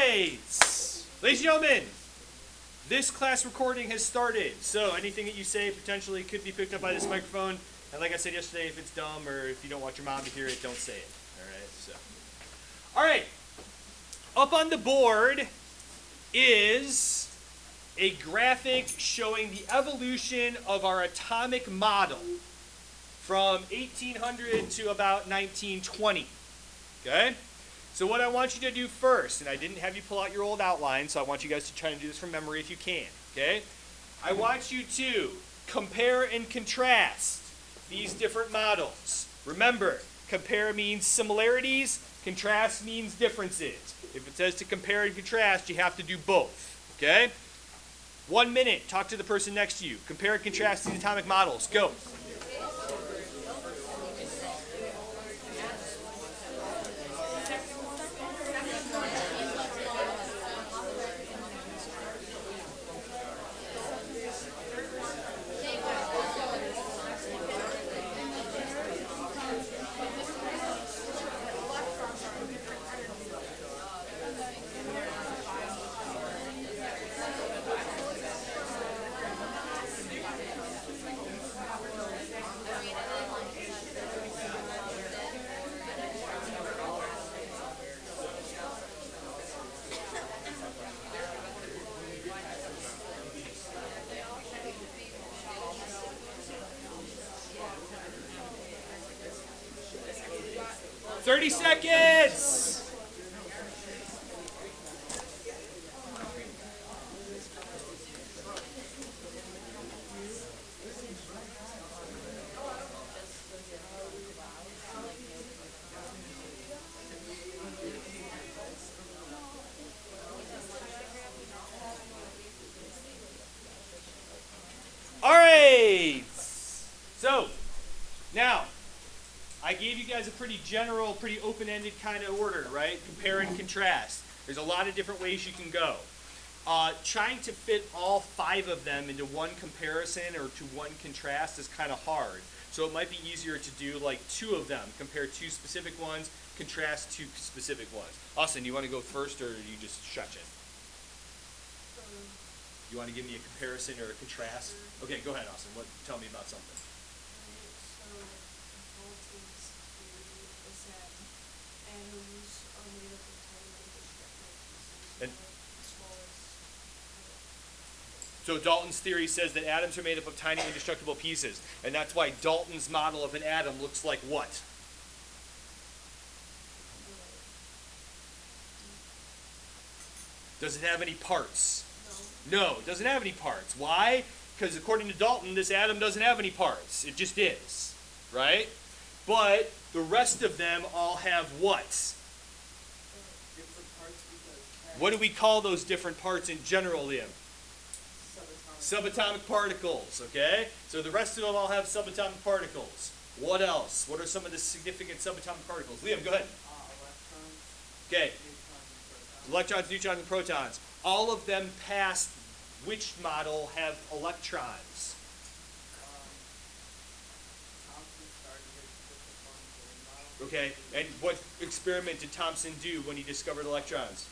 right, ladies and gentlemen, this class recording has started. So anything that you say potentially could be picked up by this microphone. And like I said yesterday, if it's dumb or if you don't want your mom to hear it, don't say it. All right. Up on the board is a graphic showing the evolution of our atomic model from 1800 to about 1920. Okay? So what I want you to do first, and I didn't have you pull out your old outline, so I want you guys to try and do this from memory if you can. Okay? I want you to compare and contrast these different models. Remember, compare means similarities, contrast means differences. If it says to compare and contrast, you have to do both. Okay? 1 minute, talk to the person next to you. Compare and contrast these atomic models. Go. 30 seconds. All right. So, now, I gave you guys a pretty general, pretty open-ended kind of order, right? Compare and contrast. There's a lot of different ways you can go. Trying to fit all 5 of them into one comparison or to one contrast is kind of hard. So it might be easier to do like 2 of them, compare 2 specific ones, contrast 2 specific ones. Austin, do you want to go first or do you just shut it? You want to give me a comparison or a contrast? Okay, go ahead, Austin. Tell me about something. So Dalton's theory says that atoms are made up of tiny indestructible pieces, and that's why Dalton's model of an atom looks like what? Does it have any parts? No, it doesn't have any parts. Why? Because according to Dalton, this atom doesn't have any parts. It just is, right? But the rest of them all have what? What do we call those different parts in general, Liam? Subatomic particles, okay? So the rest of them all have subatomic particles. What else? What are some of the significant subatomic particles? Liam, go ahead. Electrons. Okay. Electrons, neutrons, and protons. All of them past which model have electrons? Okay, and what experiment did Thomson do when he discovered electrons?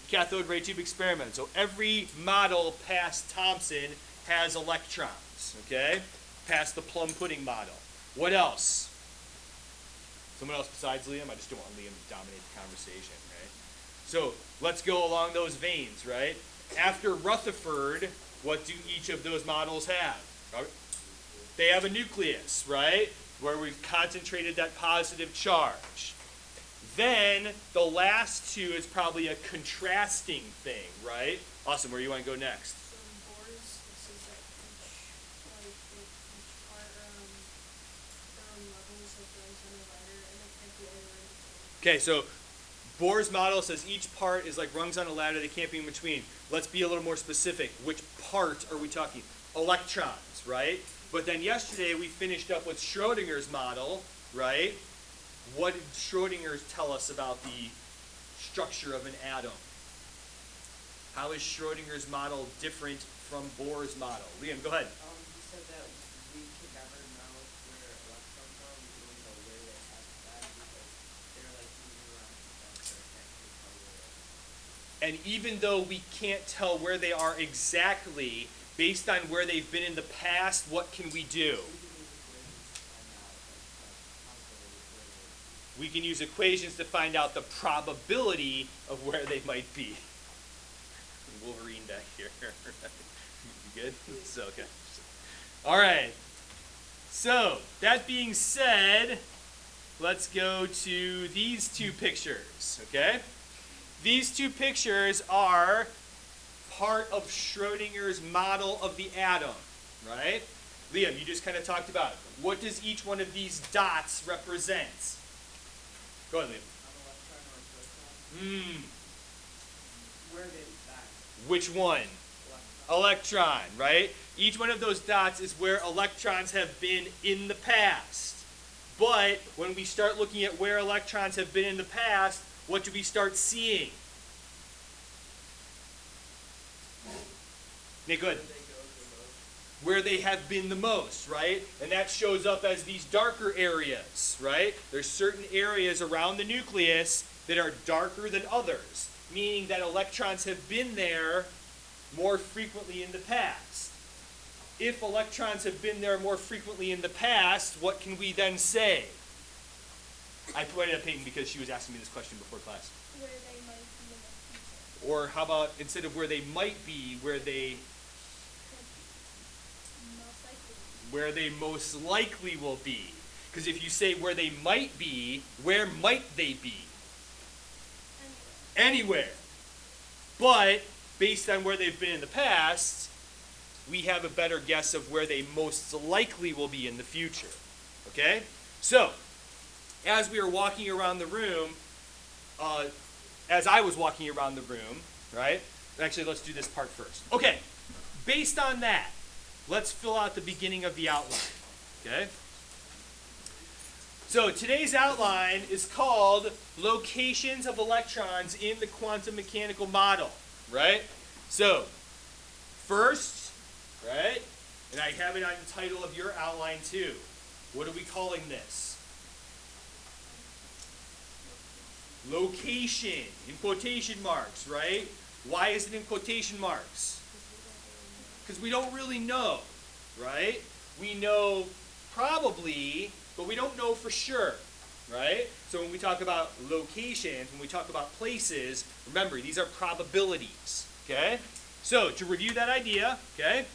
Cathode ray tube experiment. So every model past Thomson has electrons, okay? Past the plum pudding model. What else? Someone else besides Liam? I just don't want Liam to dominate the conversation, right? So let's go along those veins, right? After Rutherford, what do each of those models have? They have a nucleus, right? Where we've concentrated that positive charge. Then the last 2 is probably a contrasting thing, right? Awesome, where do you want to go next? So Bohr's, it says that each part their own levels of rungs on the ladder, and they can't be anywhere in between. Okay, so Bohr's model says each part is like rungs on a ladder, they can't be in between. Let's be a little more specific. Which part are we talking? Electrons, right? But then yesterday we finished up with Schrodinger's model, right? What did Schrodinger tell us about the structure of an atom? How is Schrodinger's model different from Bohr's model? Liam, go ahead. He said that we could never know where electrons are. We don't know where they have that because they're like moving around. So I can't really tell where And even though we can't tell where they are exactly, based on where they've been in the past, what can we do? We can use equations to find out the probability of where they might be. Wolverine back here. You good? So, okay. All right. So, that being said, let's go to these two pictures, okay? These two pictures are part of Schrodinger's model of the atom, right? Liam, you just kind of talked about it. What does each one of these dots represent? Go ahead, Liam. Where they back? Which one? Electron, right? Each one of those dots is where electrons have been in the past. But when we start looking at where electrons have been in the past, what do we start seeing? Nick, good. Where they have been the most, right? And that shows up as these darker areas, right? There's certain areas around the nucleus that are darker than others, meaning that electrons have been there more frequently in the past. If electrons have been there more frequently in the past, what can we then say? I pointed at Peyton because she was asking me this question before class. Where they might be in the future. Or how about, instead of where they might be, where they most likely will be. Because if you say where they might be, where might they be? Anywhere. But based on where they've been in the past, we have a better guess of where they most likely will be in the future. Okay? So, as we were walking around the room, as I was walking around the room, right? Actually, let's do this part first. Okay, based on that, let's fill out the beginning of the outline. Okay? So today's outline is called Locations of Electrons in the Quantum Mechanical Model, right? So, first, right, and I have it on the title of your outline too. What are we calling this? Location, in quotation marks, right? Why is it in quotation marks? Because we don't really know, right? We know probably, but we don't know for sure, right? So when we talk about locations, when we talk about places, remember, these are probabilities, okay? So to review that idea, okay,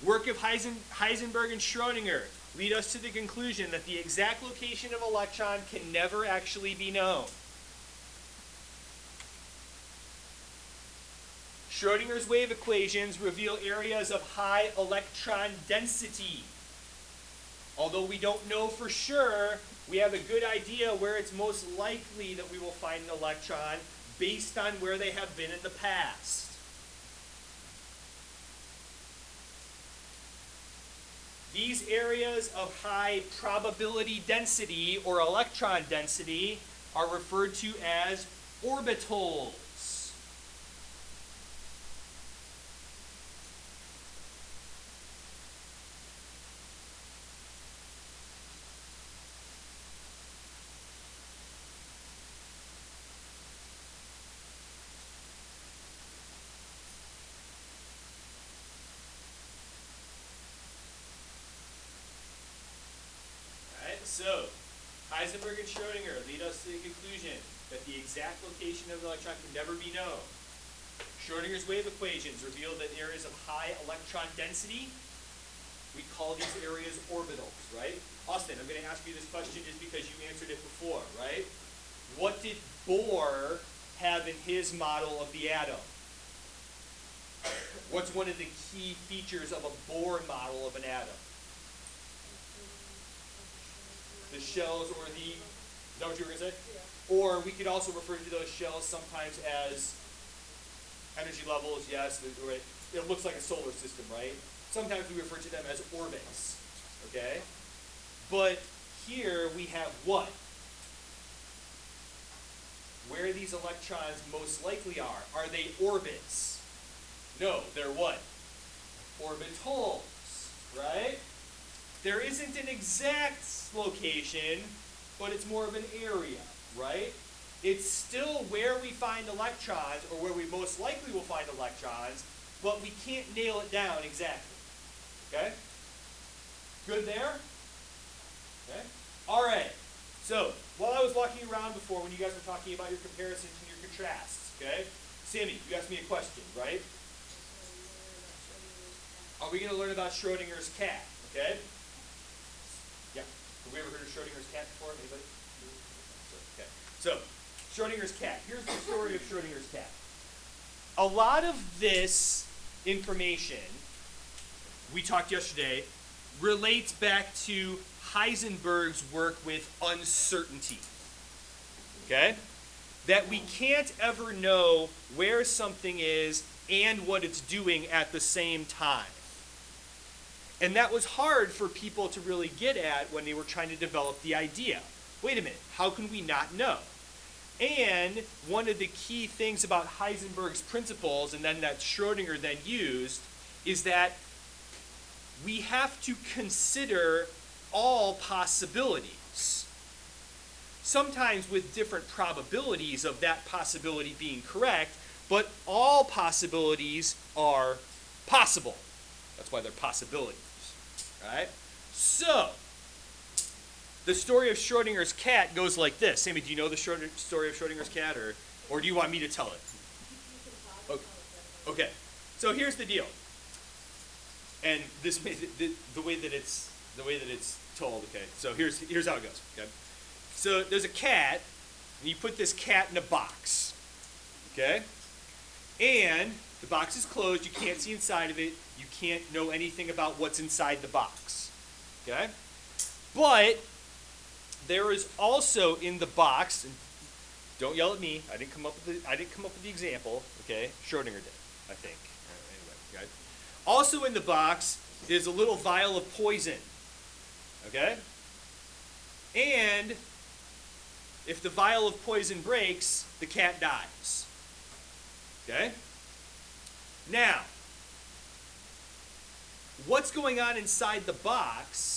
work of Heisenberg and Schrodinger lead us to the conclusion that the exact location of an electron can never actually be known. Schrodinger's wave equations reveal areas of high electron density. Although we don't know for sure, we have a good idea where it's most likely that we will find an electron based on where they have been in the past. These areas of high probability density or electron density are referred to as orbitals. So, Heisenberg and Schrodinger lead us to the conclusion that the exact location of the electron can never be known. Schrodinger's wave equations reveal that areas of high electron density, we call these areas orbitals, right? Austin, I'm going to ask you this question just because you answered it before, right? What did Bohr have in his model of the atom? What's one of the key features of a Bohr model of an atom? The shells or the, is that what you were going to say? Yeah. Or we could also refer to those shells sometimes as energy levels, yes, right? It looks like a solar system, right? Sometimes we refer to them as orbits, okay? But here we have what? Where these electrons most likely are. Are they orbits? No, they're what? Orbitals, right? There isn't an exact location, but it's more of an area, right? It's still where we find electrons, or where we most likely will find electrons, but we can't nail it down exactly. Okay? Good there? Okay? All right. So, while I was walking around before, when you guys were talking about your comparisons and your contrasts, okay? Sammy, you asked me a question, right? Are we going to learn about Schrodinger's cat? Okay? Yeah. Have we ever heard of Schrodinger's cat before? Anybody? Okay. So, Schrodinger's cat. Here's the story of Schrodinger's cat. A lot of this information we talked yesterday relates back to Heisenberg's work with uncertainty. Okay? That we can't ever know where something is and what it's doing at the same time. And that was hard for people to really get at when they were trying to develop the idea. Wait a minute, how can we not know? And one of the key things about Heisenberg's principles, and then that Schrodinger then used, is that we have to consider all possibilities. Sometimes with different probabilities of that possibility being correct, but all possibilities are possible. That's why they're possibilities, right? So, the story of Schrodinger's cat goes like this. Sammy, do you know the story of Schrodinger's cat, or do you want me to tell it? Okay. So here's the deal. And this the way that it's told. Okay. So here's how it goes. Okay. So there's a cat, and you put this cat in a box. Okay. And the box is closed. You can't see inside of it. You can't know anything about what's inside the box. Okay. But there is also in the box, and don't yell at me. I didn't come up with the example. Okay, Schrodinger did, I think. Anyway, okay. Also in the box is a little vial of poison. Okay, and if the vial of poison breaks, the cat dies. Okay. Now, what's going on inside the box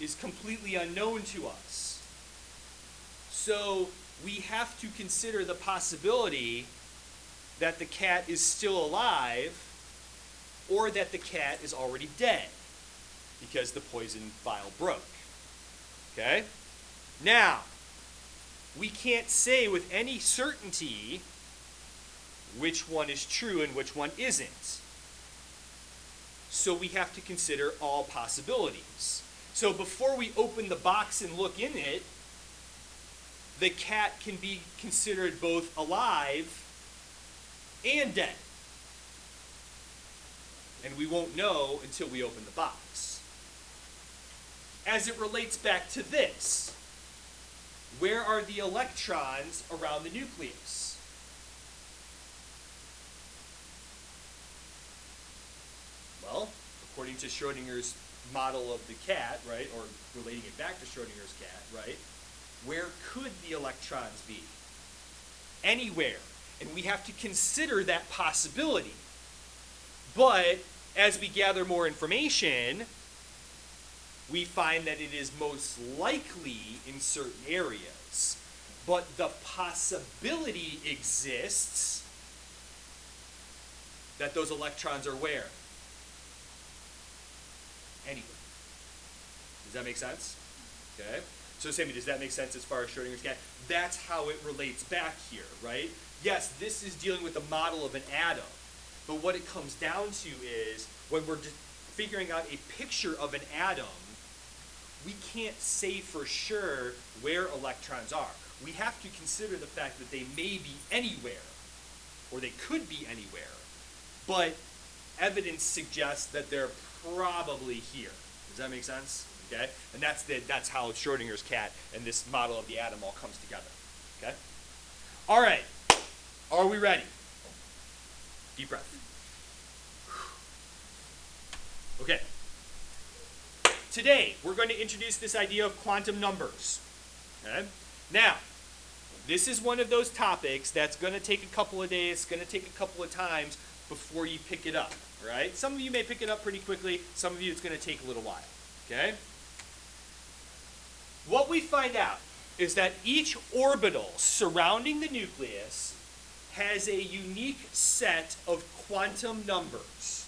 is completely unknown to us. So we have to consider the possibility that the cat is still alive or that the cat is already dead because the poison vial broke. Okay? Now, we can't say with any certainty which one is true and which one isn't. So we have to consider all possibilities. So before we open the box and look in it, the cat can be considered both alive and dead. And we won't know until we open the box. As it relates back to this, where are the electrons around the nucleus? Well, according to Schrodinger's model of the cat, right, or relating it back to Schrodinger's cat, right, where could the electrons be? Anywhere. And we have to consider that possibility. But as we gather more information, we find that it is most likely in certain areas. But the possibility exists that those electrons are where? Anywhere. Does that make sense? Okay. So Sammy, does that make sense as far as Schrodinger's cat? That's how it relates back here, right? Yes, this is dealing with the model of an atom. But what it comes down to is when we're figuring out a picture of an atom, we can't say for sure where electrons are. We have to consider the fact that they may be anywhere, or they could be anywhere, but evidence suggests that they're probably here. Does that make sense? Okay? And that's how Schrodinger's cat and this model of the atom all comes together. Okay? All right. Are we ready? Deep breath. Okay. Today, we're going to introduce this idea of quantum numbers. Okay? Now, this is one of those topics that's going to take a couple of days, going to take a couple of times before you pick it up. Right? Some of you may pick it up pretty quickly. Some of you, it's going to take a little while. Okay? What we find out is that each orbital surrounding the nucleus has a unique set of quantum numbers.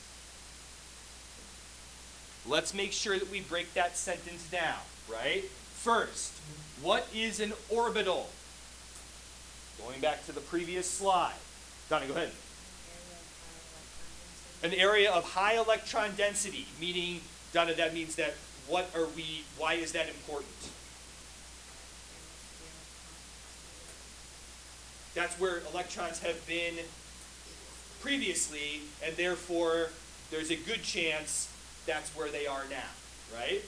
Let's make sure that we break that sentence down, right? First, what is an orbital? Going back to the previous slide. Donna, go ahead. An area of high electron density, meaning, Donna, that means that why is that important? That's where electrons have been previously, and therefore there's a good chance that's where they are now, right?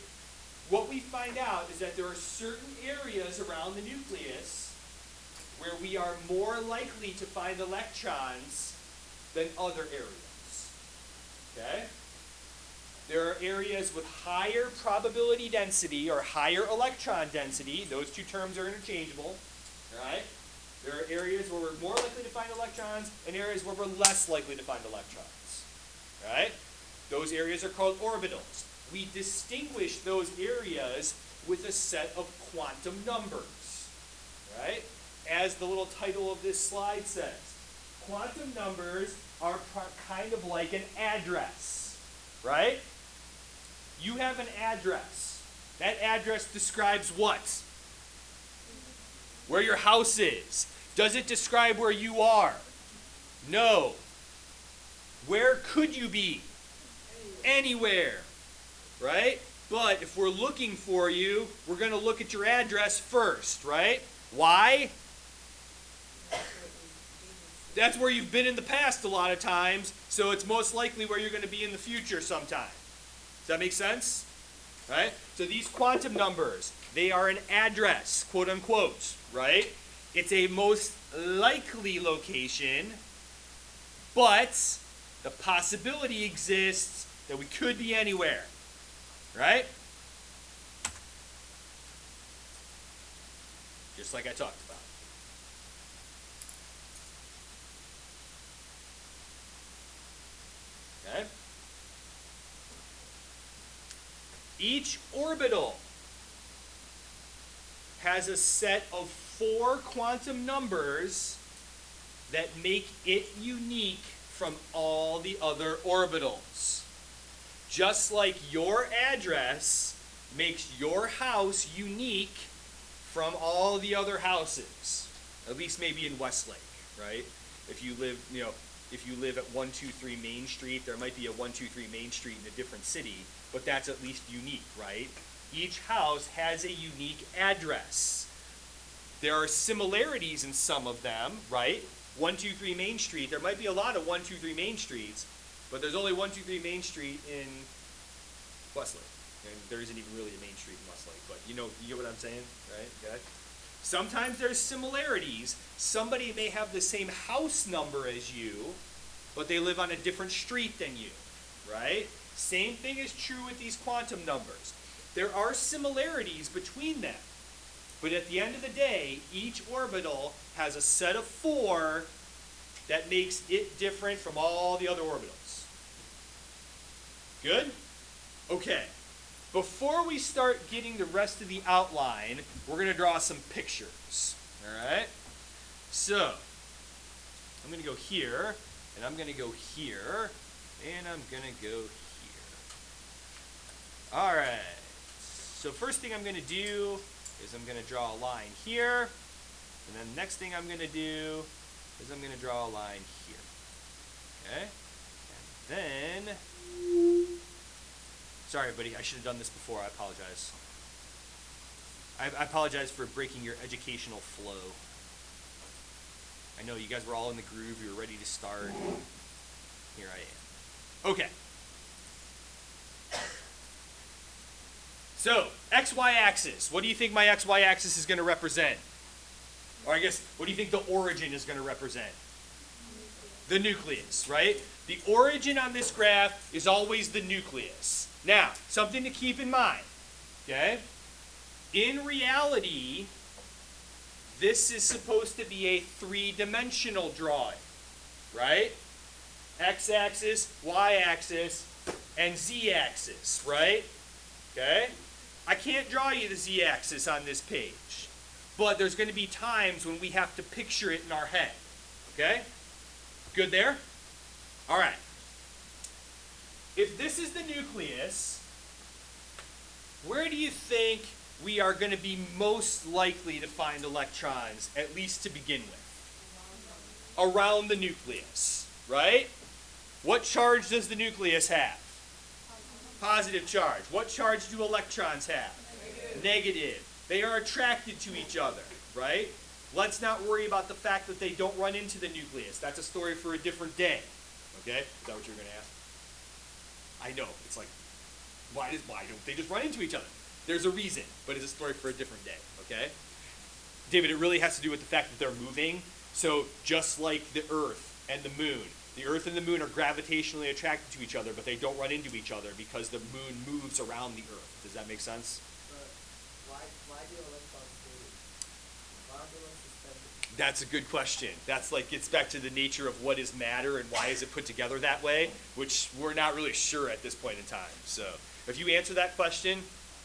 What we find out is that there are certain areas around the nucleus where we are more likely to find electrons than other areas, okay? There are areas with higher probability density or higher electron density. Those two terms are interchangeable, right? There are areas where we're more likely to find electrons and areas where we're less likely to find electrons, right? Those areas are called orbitals. We distinguish those areas with a set of quantum numbers, right? As the little title of this slide says, quantum numbers are kind of like an address, right? You have an address. That address describes what? Where your house is. Does it describe where you are? No. Where could you be? Anywhere, right? But if we're looking for you, we're going to look at your address first, right? Why? That's where you've been in the past a lot of times, so it's most likely where you're going to be in the future sometime. Does that make sense? Right? So these quantum numbers, they are an address, quote unquote, right? It's a most likely location, but the possibility exists that we could be anywhere, right? Just like I talked about. Okay? Each orbital has a set of 4 quantum numbers that make it unique from all the other orbitals. Just like your address makes your house unique from all the other houses, at least maybe in Westlake, right? If you live at 123 Main Street, there might be a 123 Main Street in a different city, but that's at least unique, right? Each house has a unique address. There are similarities in some of them, right? 123 Main Street, there might be a lot of 123 Main Streets, but there's only 123 Main Street in Westlake. And there isn't even really a Main Street in Westlake, but you get what I'm saying, right? Okay. Sometimes there's similarities. Somebody may have the same house number as you, but they live on a different street than you, right? Same thing is true with these quantum numbers. There are similarities between them, but at the end of the day, each orbital has a set of 4 that makes it different from all the other orbitals. Good? Okay. Before we start getting the rest of the outline, we're going to draw some pictures. All right? So, I'm going to go here, and I'm going to go here, and I'm going to go here. All right. So first thing I'm going to do is I'm going to draw a line here, and then the next thing I'm going to do is I'm going to draw a line here. Okay? And then... Sorry, everybody, I should have done this before. I apologize. I apologize for breaking your educational flow. I know you guys were all in the groove. You were ready to start. Here I am. Okay. So, XY axis. What do you think my XY axis is going to represent? Or I guess, what do you think the origin is going to represent? The nucleus, right? The origin on this graph is always the nucleus. Now, something to keep in mind, okay? In reality, this is supposed to be a 3-dimensional drawing, right? X-axis, Y-axis, and Z-axis, right? Okay? I can't draw you the Z-axis on this page. but there's going to be times when we have to picture it in our head. Okay? Good there? All right. If this is the nucleus, where do you think we are going to be most likely to find electrons, at least to begin with? Around the nucleus, right? What charge does the nucleus have? Positive charge. What charge do electrons have? Negative. They are attracted to each other, right? Let's not worry about the fact that they don't run into the nucleus. That's a story for a different day. Okay? Is that what you were going to ask? I know. It's like, why don't they just run into each other? There's a reason, but it's a story for a different day. Okay? David, it really has to do with the fact that they're moving. So just like the Earth and the Earth and the moon are gravitationally attracted to each other, but they don't run into each other because the moon moves around the Earth. Does that make sense? But why do electrons move? Why are they suspended? That's a good question. That's like gets back to the nature of what is matter and why is it put together that way, which we're not really sure at this point in time. So if you answer that question,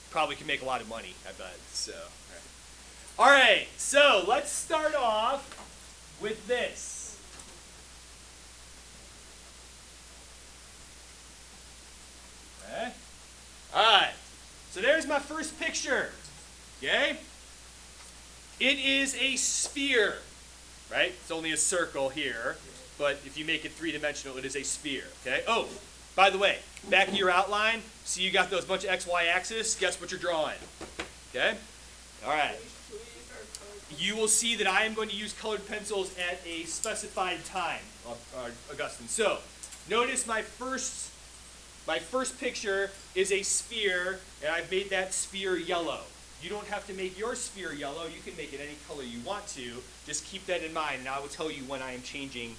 probably can make a lot of money, I bet. So, all right. So let's start off with this. Okay. All right. So there's my first picture. Okay. It is a sphere, right? It's only a circle here, but if you make it three-dimensional, it is a sphere. Okay. Oh, by the way, back of your outline, see you got those bunch of X, Y axis. Guess what you're drawing? Okay. All right. You will see that I am going to use colored pencils at a specified time, Augustine. So, notice my first picture is a sphere, and I've made that sphere yellow. You don't have to make your sphere yellow. You can make it any color you want to. Just keep that in mind, and I will tell you when I am changing.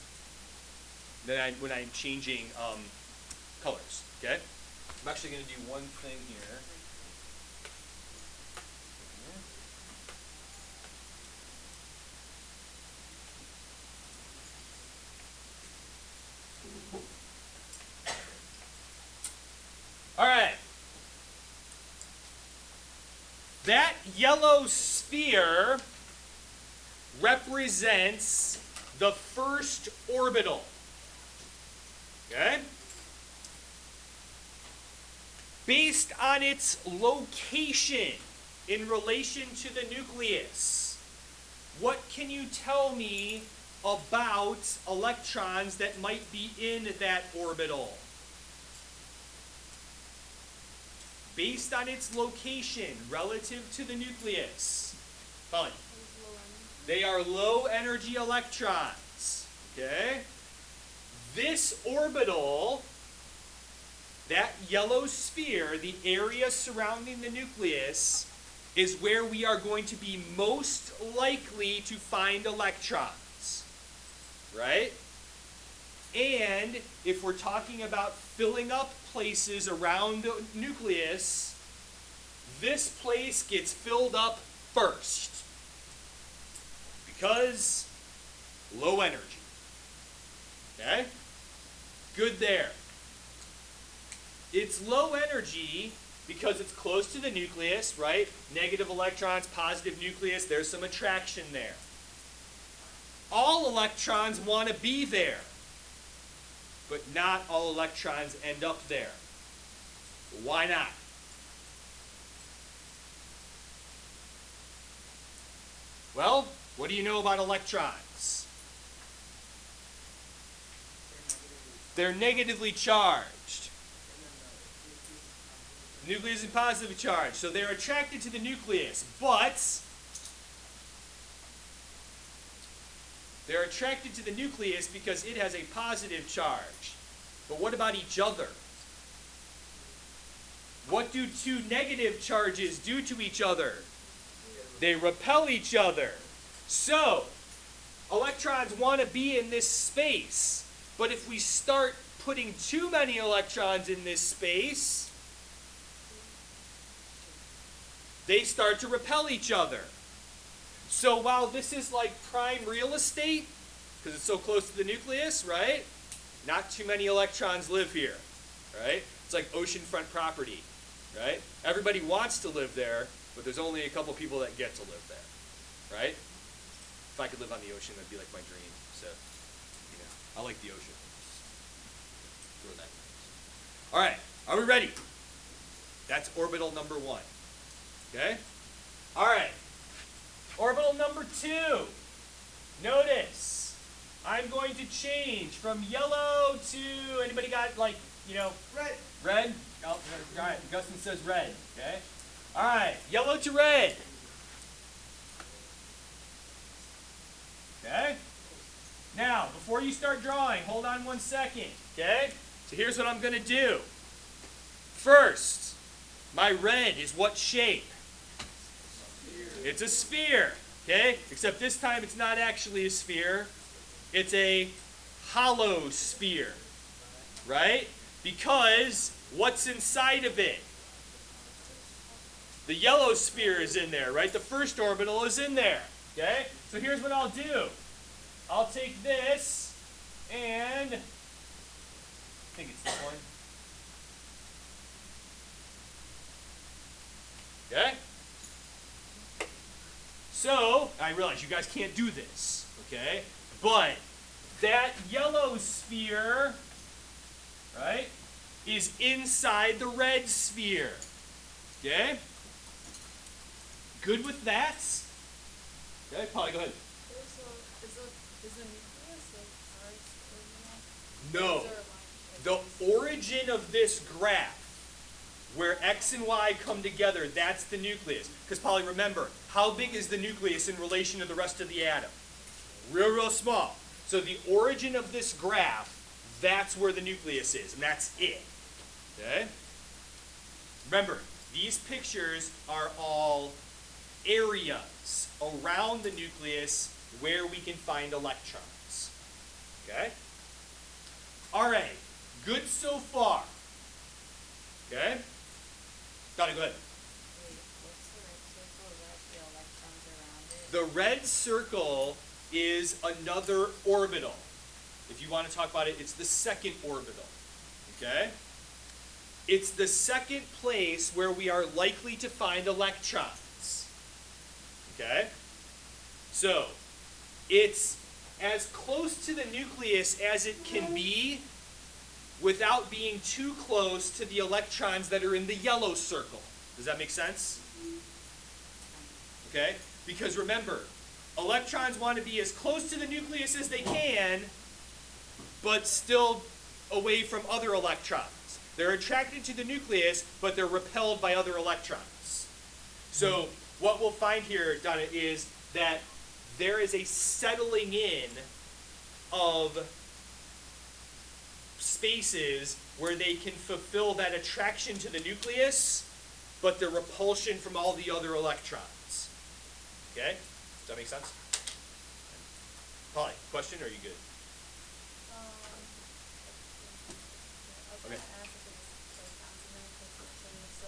Colors. Okay. I'm actually going to do one thing here. All right. That yellow sphere represents the first orbital. Okay? Based on its location in relation to the nucleus, what can you tell me about electrons that might be in that orbital? Based on its location relative to the nucleus. Fine. They are low energy electrons. Okay? This orbital, that yellow sphere, the area surrounding the nucleus, is where we are going to be most likely to find electrons. Right? And if we're talking about filling up places around the nucleus, this place gets filled up first because low energy. Okay? Good there. It's low energy because it's close to the nucleus, right? Negative electrons, positive nucleus, there's some attraction there. All electrons want to be there. But not all electrons end up there. Why not? Well, what do you know about electrons? They're negatively charged. The nucleus is positively charged, so they're attracted to the nucleus, but they're attracted to the nucleus because it has a positive charge. But what about each other? What do two negative charges do to each other? They repel each other. So, electrons want to be in this space. But if we start putting too many electrons in this space, they start to repel each other. So while this is like prime real estate, because it's so close to the nucleus, right? Not too many electrons live here, right? It's like oceanfront property, right? Everybody wants to live there, but there's only a couple people that get to live there. right? If I could live on the ocean, that'd be like my dream. So, you know, I like the ocean. Throw that. All right, are we ready? That's orbital number 1. Okay? All right. Orbital number 2. Notice, I'm going to change from yellow to, anybody got like, you know, Red. red? Oh, all right, Gustin says red, okay? All right, yellow to red. Okay? Now, before you start drawing, hold on 1 second, okay? So here's what I'm going to do. First, my red is what shape? It's a sphere, okay? Except this time it's not actually a sphere. It's a hollow sphere, right? Because what's inside of it? The yellow sphere is in there, right? The first orbital is in there, okay? So here's what I'll do. I'll take this and, I think it's this one. Okay? So, I realize you guys can't do this, okay? But that yellow sphere, right, is inside the red sphere. Okay? Good with that? Okay, Polly, go ahead. Is the nucleus like Earth's No. orbital? The origin of this graph, where X and Y come together, that's the nucleus. Because, Polly, remember, how big is the nucleus in relation to the rest of the atom? Real, real small. So the origin of this graph, that's where the nucleus is, and that's it. Okay? Remember, these pictures are all areas around the nucleus where we can find electrons. Okay? All right. Good so far. Okay? Donna, go ahead. What's the red circle? The red circle Where's the electrons around it? is another orbital. If you want to talk about it, it's the second orbital. Okay? It's the second place where we are likely to find electrons. Okay? So, it's as close to the nucleus as it can be without being too close to the electrons that are in the yellow circle. Does that make sense? Okay? Because remember, electrons want to be as close to the nucleus as they can, but still away from other electrons. They're attracted to the nucleus, but they're repelled by other electrons. So what we'll find here, Donna, is that there is a settling in of spaces where they can fulfill that attraction to the nucleus, but the repulsion from all the other electrons. Okay? Does that make sense? Polly, question, or are you good? I was Okay. gonna ask if it's protons in there, because it's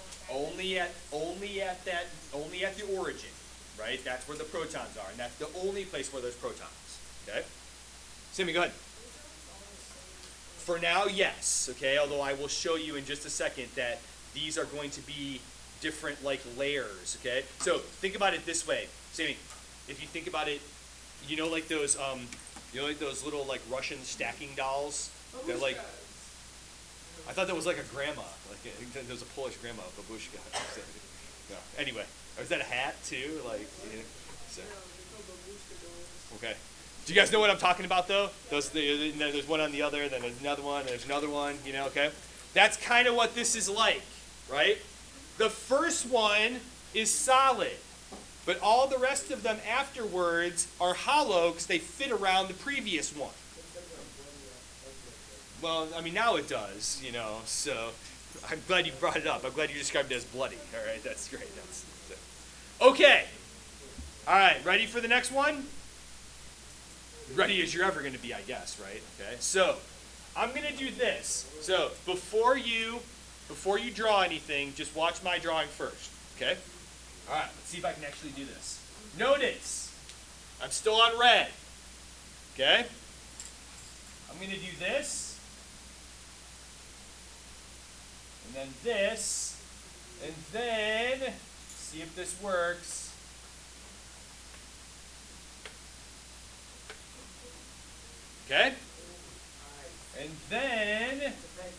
Only at the origin, right? That's where the protons are, and that's the only place where there's protons. Okay? Sammy, go ahead. For now, yes. Okay, although I will show you in just a second that these are going to be different like layers. Okay, so think about it this way, Sammy. If you think about it, you know, like those little like Russian stacking dolls. They're like, I thought that was like a grandma. Like there was a Polish grandma, babushka. No. Anyway, or is that a hat too? Like, you know, so. Okay. Do you guys know what I'm talking about though? There's one on the other, then there's another one, and there's another one. You know, okay? That's kind of what this is like, right? The first one is solid, but all the rest of them afterwards are hollow because they fit around the previous one. Well, I mean, now it does, you know, so I'm glad you brought it up. I'm glad you described it as bloody. All right, that's great. Okay. All right, ready for the next one? Ready as you're ever going to be, I guess, right? Okay, so I'm going to do this. So before you draw anything, just watch my drawing first, okay? All right, let's see if I can actually do this. Notice, I'm still on red, okay? I'm going to do this, and then this, and then, see if this works. Okay? Alright. And then, Depends.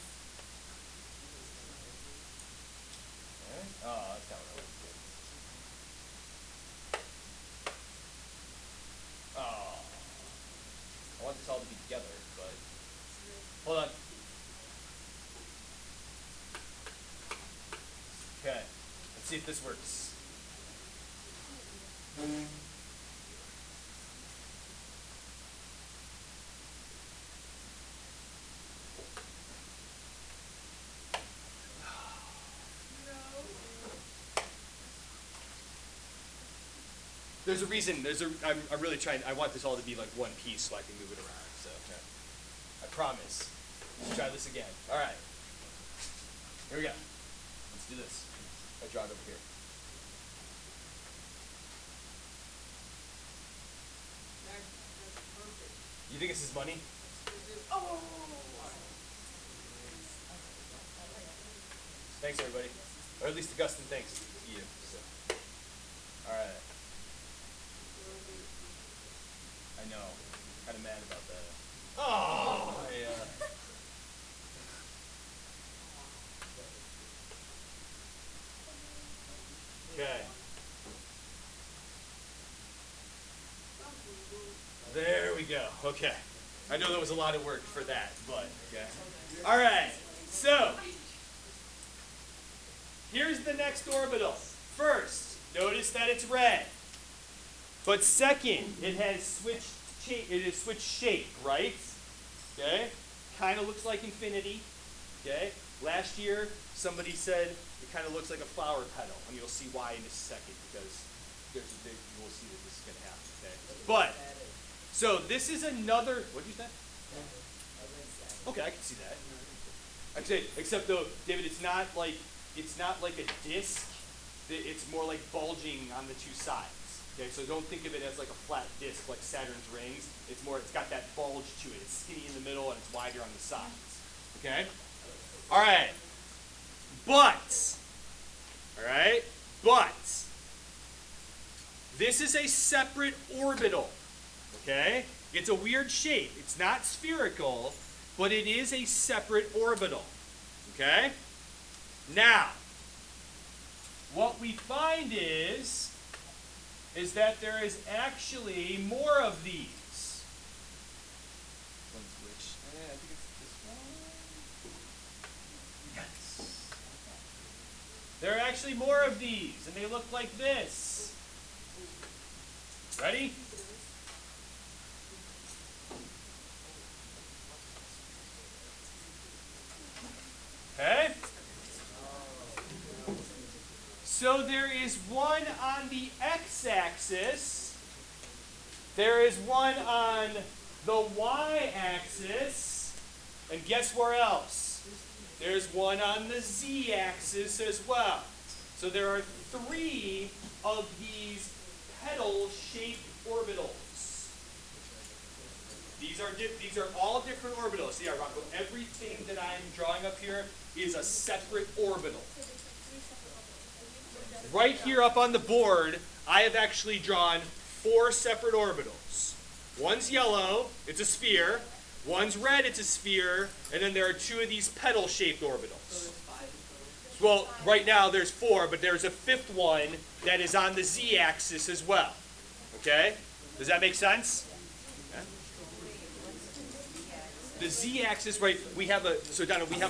oh, that's not what I want to do. Oh, I want this all to be together, but hold on. Okay, let's see if this works. There's a reason. I'm really trying. I want this all to be like one piece so I can move it around. So I promise. Let's try this again. All right. Here we go. Let's do this. I draw it over here. That's perfect. You think this is money? Oh! Thanks, everybody. Or at least Augustine thanks you. So. All right. I know. Kind of mad about that. Oh, yeah. Okay. There we go. Okay. I know that was a lot of work for that, but okay. All right. So here's the next orbital. First, notice that it's red. But second, it has switched shape, right? Okay? Kind of looks like infinity. Okay? Last year, somebody said it kind of looks like a flower petal, and you'll see why in a second because we'll see that this is going to happen. Okay? But so this is another. What did you say? Okay, I can see that. I can say, except though, David, it's not like a disc. It's more like bulging on the two sides. Okay, so don't think of it as like a flat disc like Saturn's rings. It's got that bulge to it. It's skinny in the middle and it's wider on the sides. Okay? All right. But this is a separate orbital. Okay? It's a weird shape. It's not spherical, but it is a separate orbital. Okay? Now, what we find is that there is actually more of these. One switch. I think it's this one. Yes. There are actually more of these, and they look like this. Ready? Okay? So there is one on the x-axis. There is one on the y-axis. And guess where else? There's one on the z-axis as well. So there are 3 of these petal-shaped orbitals. These are all different orbitals. See, Rocco, everything that I'm drawing up here is a separate orbital. Right here up on the board, I have actually drawn 4 separate orbitals. One's yellow, it's a sphere. One's red, it's a sphere. And then there are 2 of these petal-shaped orbitals. Well, right now there's 4, but there's a 5th one that is on the z-axis as well. Okay? Does that make sense? Okay. The z-axis, right, we have a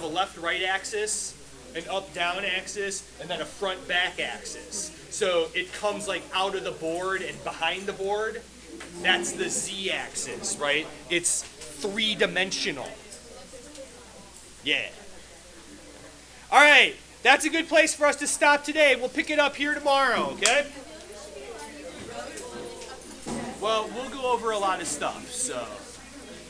left-right axis, an up-down axis, and then a front-back axis. So it comes like out of the board and behind the board. That's the z-axis, right? It's 3-dimensional. Yeah. All right, that's a good place for us to stop today. We'll pick it up here tomorrow, okay? Well, we'll go over a lot of stuff, so.